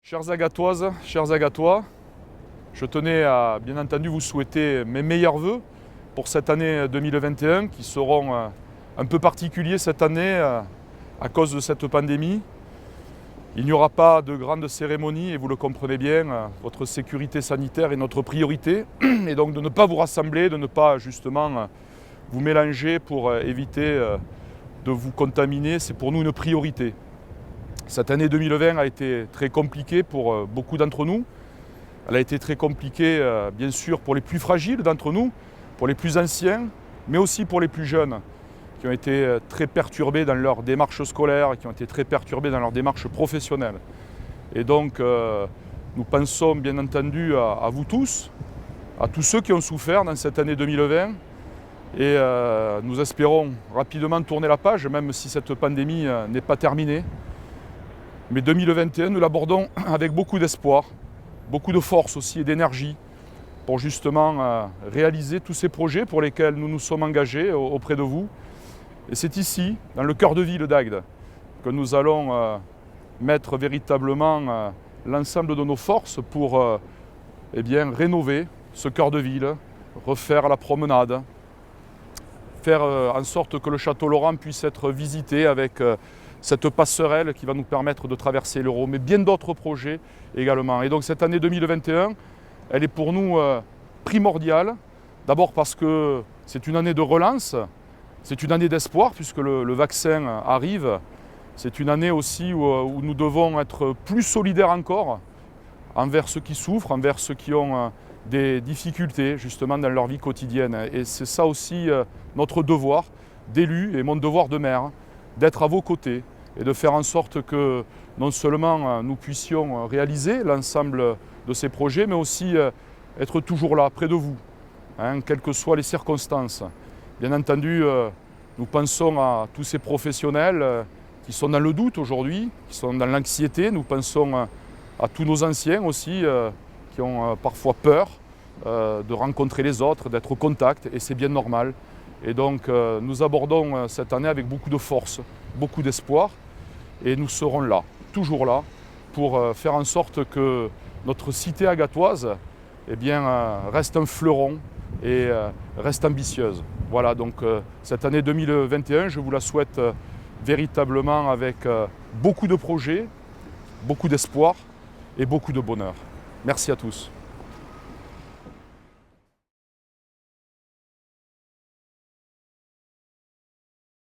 Chères Agatoises, chers Agatois, je tenais à bien entendu vous souhaiter mes meilleurs vœux pour cette année 2021 qui seront un peu particuliers cette année à cause de cette pandémie. Il n'y aura pas de grandes cérémonies et vous le comprenez bien, votre sécurité sanitaire est notre priorité et donc de ne pas vous rassembler, de ne pas justement vous mélanger pour éviter de vous contaminer, c'est pour nous une priorité. Cette année 2020 a été très compliquée pour beaucoup d'entre nous. Elle a été très compliquée, bien sûr, pour les plus fragiles d'entre nous, pour les plus anciens, mais aussi pour les plus jeunes, qui ont été très perturbés dans leur démarche scolaire, qui ont été très perturbés dans leur démarche professionnelle. Et donc, nous pensons bien entendu à vous tous, à tous ceux qui ont souffert dans cette année 2020. Et nous espérons rapidement tourner la page, même si cette pandémie n'est pas terminée. Mais 2021, nous l'abordons avec beaucoup d'espoir, beaucoup de force aussi et d'énergie pour justement réaliser tous ces projets pour lesquels nous nous sommes engagés auprès de vous. Et c'est ici, dans le cœur de ville d'Agde, que nous allons mettre véritablement l'ensemble de nos forces pour rénover ce cœur de ville, refaire la promenade, faire en sorte que le château Laurent puisse être visité avec cette passerelle qui va nous permettre de traverser l'Euro, mais bien d'autres projets également. Et donc cette année 2021, elle est pour nous primordiale, d'abord parce que c'est une année de relance, c'est une année d'espoir puisque le vaccin arrive, c'est une année aussi où nous devons être plus solidaires encore envers ceux qui souffrent, envers ceux qui ont des difficultés justement dans leur vie quotidienne. Et c'est ça aussi notre devoir d'élu et mon devoir de maire, d'être à vos côtés et de faire en sorte que non seulement nous puissions réaliser l'ensemble de ces projets, mais aussi être toujours là, près de vous, quelles que soient les circonstances. Bien entendu, nous pensons à tous ces professionnels qui sont dans le doute aujourd'hui, qui sont dans l'anxiété. Nous pensons à tous nos anciens aussi, qui ont parfois peur de rencontrer les autres, d'être au contact, et c'est bien normal. Et donc nous abordons cette année avec beaucoup de force, beaucoup d'espoir, et nous serons là, toujours là, pour faire en sorte que notre cité agatoise reste un fleuron et reste ambitieuse. Voilà, donc cette année 2021, je vous la souhaite véritablement avec beaucoup de projets, beaucoup d'espoir et beaucoup de bonheur. Merci à tous.